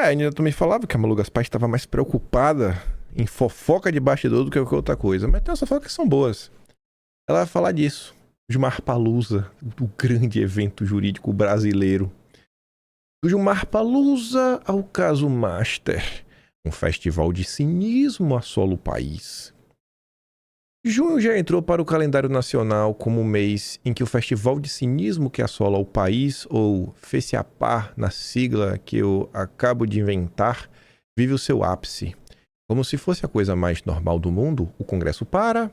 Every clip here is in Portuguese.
Ainda tu me falava que a Malu Gaspar estava mais preocupada em fofoca de bastidor do que qualquer outra coisa. Mas tem umas fofocas que são boas. Ela vai falar disso. Gilmar Palusa, do grande evento jurídico brasileiro. Do Gilmar Palusa ao caso Master. Um festival de cinismo assola o país. Junho já entrou para o calendário nacional como o mês em que o festival de cinismo que assola o país, ou FECIAPAR, na sigla que eu acabo de inventar, vive o seu ápice. Como se fosse a coisa mais normal do mundo, o Congresso para,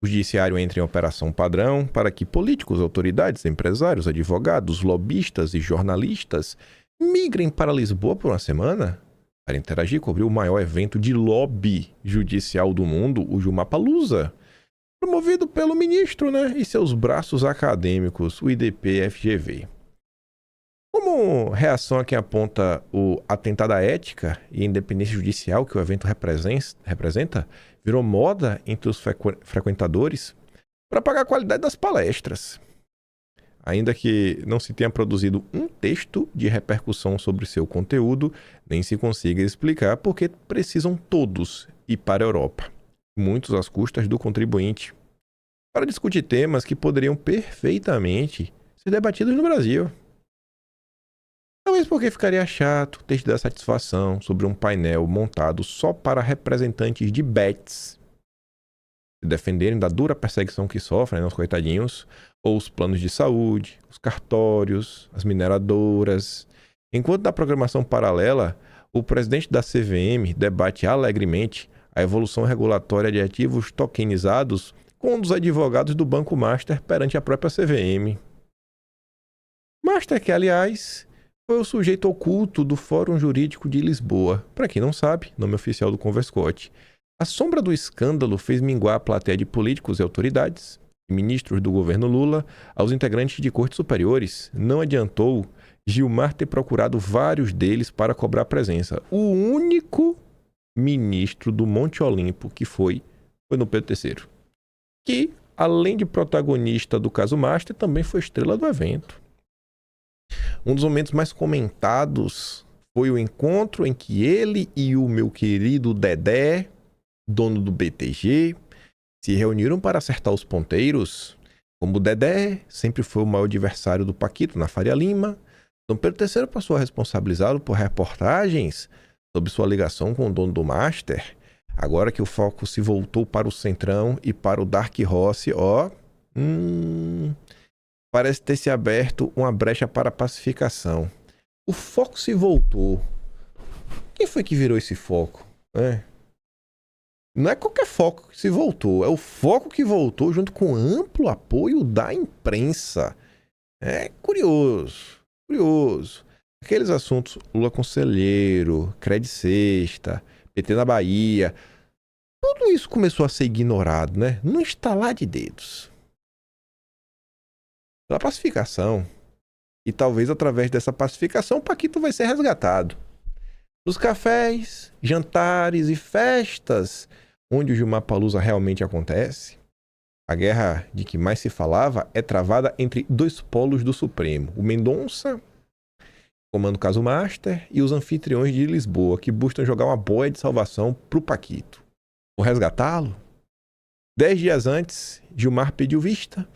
o Judiciário entra em operação padrão para que políticos, autoridades, empresários, advogados, lobistas e jornalistas migrem para Lisboa por uma semana para interagir e cobrir o maior evento de lobby judicial do mundo, o Gilmapalooza, promovido pelo ministro, e seus braços acadêmicos, o IDP-FGV. Como reação a quem aponta o atentado à ética e independência judicial que o evento representa, virou moda entre os frequentadores para pagar a qualidade das palestras. Ainda que não se tenha produzido um texto de repercussão sobre seu conteúdo, nem se consiga explicar por que precisam todos ir para a Europa, muitos às custas do contribuinte, para discutir temas que poderiam perfeitamente ser debatidos no Brasil. Talvez porque ficaria chato ter de dar satisfação sobre um painel montado só para representantes de bets se defenderem da dura perseguição que sofrem, os coitadinhos, ou os planos de saúde, os cartórios, as mineradoras. Enquanto na programação paralela, o presidente da CVM debate alegremente a evolução regulatória de ativos tokenizados com um dos advogados do Banco Master perante a própria CVM. Master que, aliás, foi o sujeito oculto do Fórum Jurídico de Lisboa. Para quem não sabe, nome oficial do Converscote. A sombra do escândalo fez minguar a plateia de políticos e autoridades, e ministros do governo Lula, aos integrantes de cortes superiores. Não adiantou Gilmar ter procurado vários deles para cobrar presença. O único ministro do Monte Olimpo que foi no Pedro III. Que, além de protagonista do caso Master, também foi estrela do evento. Um dos momentos mais comentados foi o encontro em que ele e o meu querido Dedé, dono do BTG, se reuniram para acertar os ponteiros. Como o Dedé sempre foi o maior adversário do Paquito na Faria Lima, Dom Pedro III passou a responsabilizá-lo por reportagens sobre sua ligação com o dono do Master. Agora que o foco se voltou para o Centrão e para o Dark Rossi, parece ter se aberto uma brecha para a pacificação. O foco se voltou. Quem foi que virou esse foco? Não é qualquer foco que se voltou, é o foco que voltou junto com amplo apoio da imprensa. É curioso. Aqueles assuntos Lula Conselheiro, Cred Sexta, PT na Bahia, tudo isso começou a ser ignorado, num estalar de dedos. Pela pacificação. E talvez através dessa pacificação o Paquito vai ser resgatado. Nos cafés, jantares e festas onde o Gilmar Palusa realmente acontece, a guerra de que mais se falava é travada entre dois polos do Supremo. O Mendonça, comando o caso Master, e os anfitriões de Lisboa, que buscam jogar uma boia de salvação pro Paquito. Vou resgatá-lo? 10 dias antes, Gilmar pediu vista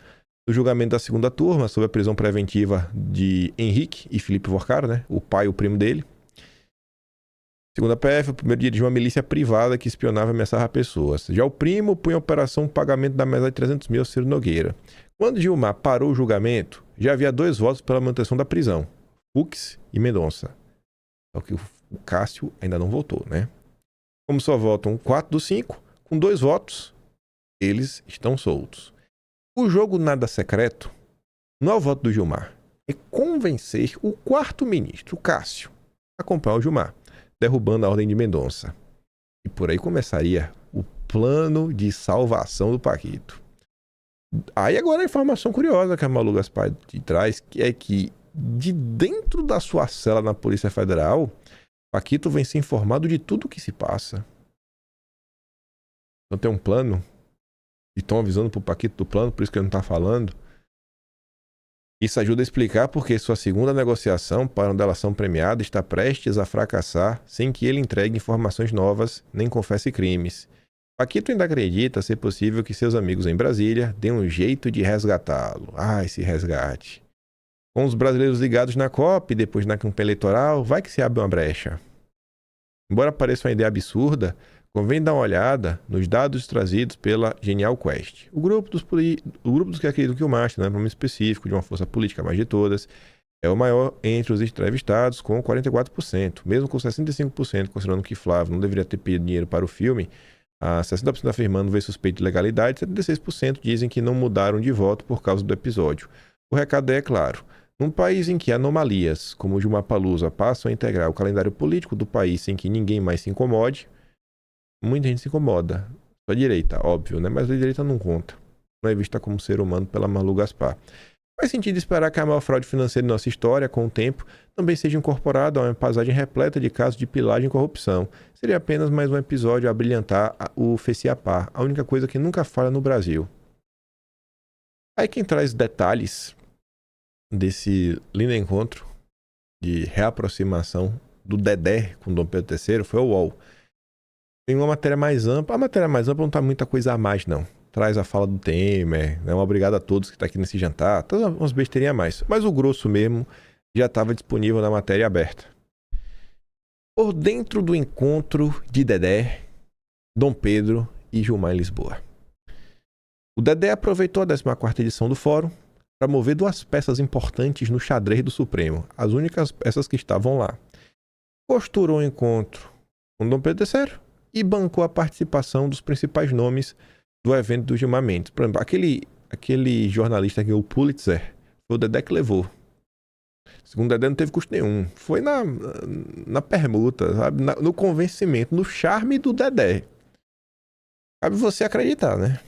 do julgamento da segunda turma sobre a prisão preventiva de Henrique e Felipe Vorcara, o pai e o primo dele. Segundo a PF, o primeiro dia de uma milícia privada que espionava e ameaçava pessoas. Já o primo punha em operação o pagamento da mesada de 300 mil ao Ciro Nogueira. Quando Gilmar parou o julgamento, já havia 2 votos pela manutenção da prisão. Fux e Mendonça. Só que o Cássio ainda não votou, Como só votam 4 dos 5, com 2 votos, eles estão soltos. O jogo nada secreto não é o voto do Gilmar. É convencer o 4º ministro, o Cássio, a acompanhar o Gilmar, derrubando a ordem de Mendonça. E por aí começaria o plano de salvação do Paquito. Aí agora a informação curiosa que a Malu Gaspar traz, que é que de dentro da sua cela na Polícia Federal, Paquito vem ser informado de tudo o que se passa. Então tem um plano, e estão avisando pro Paquito do plano, por isso que ele não tá falando. Isso ajuda a explicar porque sua segunda negociação para uma delação premiada está prestes a fracassar sem que ele entregue informações novas nem confesse crimes. Paquito ainda acredita ser possível que seus amigos em Brasília deem um jeito de resgatá-lo. Ah, esse resgate. Com os brasileiros ligados na COP e depois na campanha eleitoral, vai que se abre uma brecha. Embora pareça uma ideia absurda, convém dar uma olhada nos dados trazidos pela Genial Quest. O grupo dos que acreditam que o Mastro não é um nome específico de uma força política mais de todas, é o maior entre os entrevistados, com 44%. Mesmo com 65% considerando que Flávio não deveria ter pedido dinheiro para o filme, a 60% afirmando ver suspeito de legalidade, 76% dizem que não mudaram de voto por causa do episódio. O recado é claro. Num país em que anomalias, como o de uma palusa, passam a integrar o calendário político do país sem que ninguém mais se incomode, muita gente se incomoda. Só a direita, óbvio, né? Mas a direita não conta. Não é vista como ser humano pela Malu Gaspar. Faz sentido esperar que a maior fraude financeira de nossa história, com o tempo, também seja incorporada a uma paisagem repleta de casos de pilagem e corrupção. Seria apenas mais um episódio a brilhantar o FECIAPAR, a única coisa que nunca falha no Brasil. Aí quem traz detalhes desse lindo encontro de reaproximação do Dedé com Dom Pedro III foi o UOL. Tem uma matéria mais ampla. A matéria mais ampla não tá muita coisa a mais, não. Traz a fala do Temer, né? Obrigado a todos que estão aqui nesse jantar. Todas umas besteirinhas a mais. Mas o grosso mesmo já estava disponível na matéria aberta. Por dentro do encontro de Dedé, Dom Pedro e Gilmar em Lisboa. O Dedé aproveitou a 14ª edição do Fórum para mover duas peças importantes no xadrez do Supremo, as únicas peças que estavam lá. Costurou o encontro com Dom Pedro III e bancou a participação dos principais nomes do evento do Gilmar Mendes. Por exemplo, aquele jornalista que é o Pulitzer, foi o Dedé que levou. Segundo o Dedé, não teve custo nenhum. Foi na permuta, sabe? No convencimento, no charme do Dedé. Cabe você acreditar, né?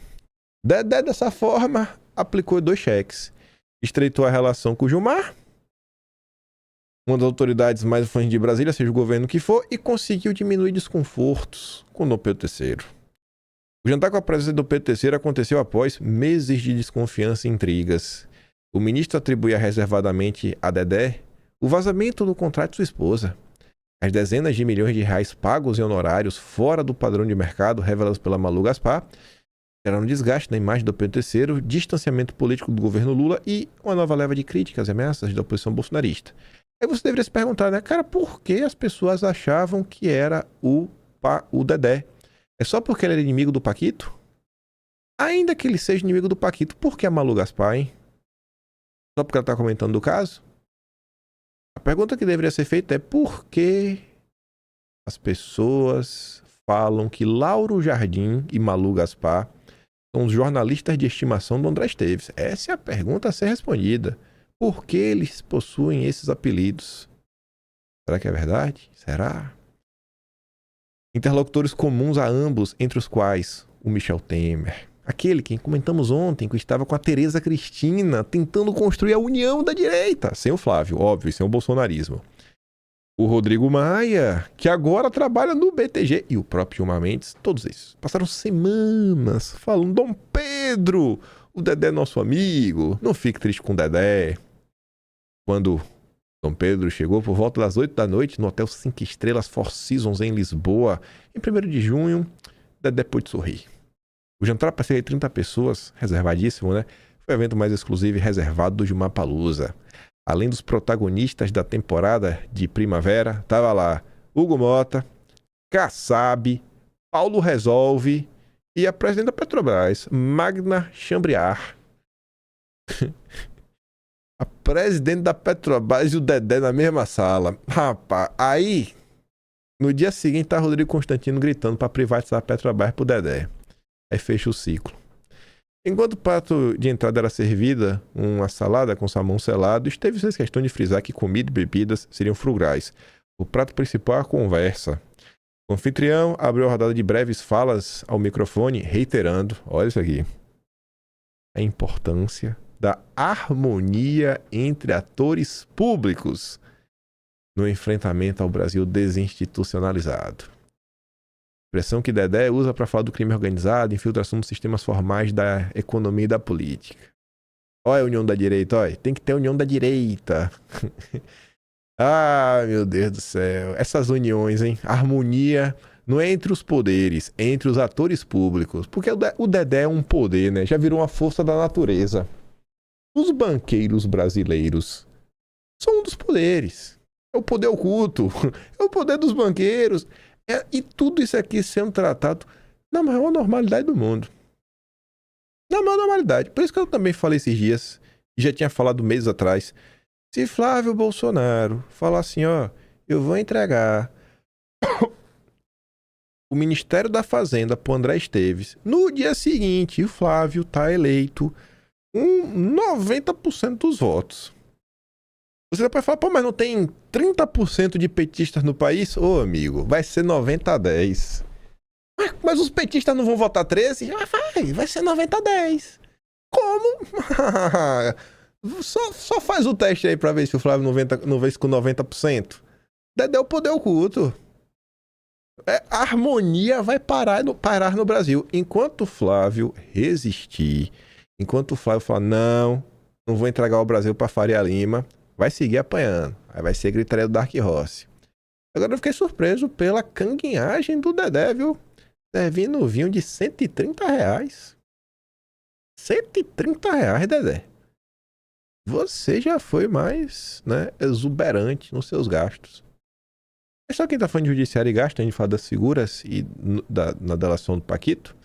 Dedé, dessa forma, aplicou 2 cheques. Estreitou a relação com o Gilmar, uma das autoridades mais influentes de Brasília, seja o governo que for, e conseguiu diminuir desconfortos com Dom Pedro III. O jantar com a presença de Dom Pedro III aconteceu após meses de desconfiança e intrigas. O ministro atribuía reservadamente a Dedé o vazamento do contrato de sua esposa. As dezenas de milhões de reais pagos em honorários fora do padrão de mercado revelados pela Malu Gaspar geraram um desgaste na imagem do Pedro III, distanciamento político do governo Lula e uma nova leva de críticas e ameaças da oposição bolsonarista. Aí você deveria se perguntar, né, cara, por que as pessoas achavam que era o Dedé? É só porque ele era inimigo do Paquito? Ainda que ele seja inimigo do Paquito, por que a Malu Gaspar, hein? Só porque ela está comentando do caso? A pergunta que deveria ser feita é por que as pessoas falam que Lauro Jardim e Malu Gaspar são os jornalistas de estimação do André Esteves? Essa é a pergunta a ser respondida. Por que eles possuem esses apelidos? Será que é verdade? Será? Interlocutores comuns a ambos, entre os quais o Michel Temer, aquele que comentamos ontem, que estava com a Tereza Cristina, tentando construir a união da direita, sem o Flávio, óbvio, sem o bolsonarismo. O Rodrigo Maia, que agora trabalha no BTG, e o próprio Gilmar Mendes, todos esses passaram semanas falando: Dom Pedro, o Dedé é nosso amigo, não fique triste com o Dedé. Quando Dom Pedro chegou por volta das 8 da noite no Hotel 5 Estrelas Four Seasons em Lisboa, em 1º de junho, Dedé pôde sorrir. O jantar para cerca de 30 pessoas, reservadíssimo, né? Foi o evento mais exclusivo e reservado do Gilmar Palusa. Além dos protagonistas da temporada de primavera, tava lá Hugo Mota, Kassab, Paulo Resolve e a presidente da Petrobras, Magna Chambriard. A presidente da Petrobras e o Dedé na mesma sala. Rapaz, aí no dia seguinte tá Rodrigo Constantino gritando para privatizar a Petrobras pro Dedé. Aí fecha o ciclo. Enquanto o prato de entrada era servida, uma salada com salmão selado, Esteves fez questão de frisar que comida e bebidas seriam frugais. O prato principal é a conversa. O anfitrião abriu a rodada de breves falas ao microfone, reiterando, olha isso aqui, a importância da harmonia entre atores públicos no enfrentamento ao Brasil desinstitucionalizado. Expressão que Dedé usa para falar do crime organizado, infiltração dos sistemas formais da economia e da política. Olha a união da direita, olha. Tem que ter a união da direita. Ah, meu Deus do céu. Essas uniões, hein? Harmonia não é entre os poderes, é entre os atores públicos. Porque o Dedé é um poder, né? Já virou uma força da natureza. Os banqueiros brasileiros são um dos poderes. É o poder oculto. É o poder dos banqueiros. E tudo isso aqui sendo tratado na maior normalidade do mundo. Na maior normalidade. Por isso que eu também falei esses dias, já tinha falado meses atrás. Se Flávio Bolsonaro falar assim, ó, eu vou entregar o Ministério da Fazenda pro André Esteves, no dia seguinte o Flávio tá eleito com 90% dos votos. Você depois fala, pô, mas não tem 30% de petistas no país? Ô, amigo, vai ser 90-10. Mas os petistas não vão votar 13? Vai ser 90-10. Como? Só faz o teste aí pra ver se o Flávio não vê com 90%. Dedé é o poder oculto. A harmonia vai parar no Brasil. Enquanto o Flávio resistir, enquanto o Flávio falar, não vou entregar o Brasil pra Faria Lima, vai seguir apanhando. Aí vai ser gritaria do Dark Horse. Agora eu fiquei surpreso pela canguinhagem do Dedé, viu? Servindo vinho de R$130. R$130, Dedé. Você já foi mais, né, exuberante nos seus gastos. É só quem tá falando de judiciário e gasto, a gente fala das figuras e na delação do Paquito.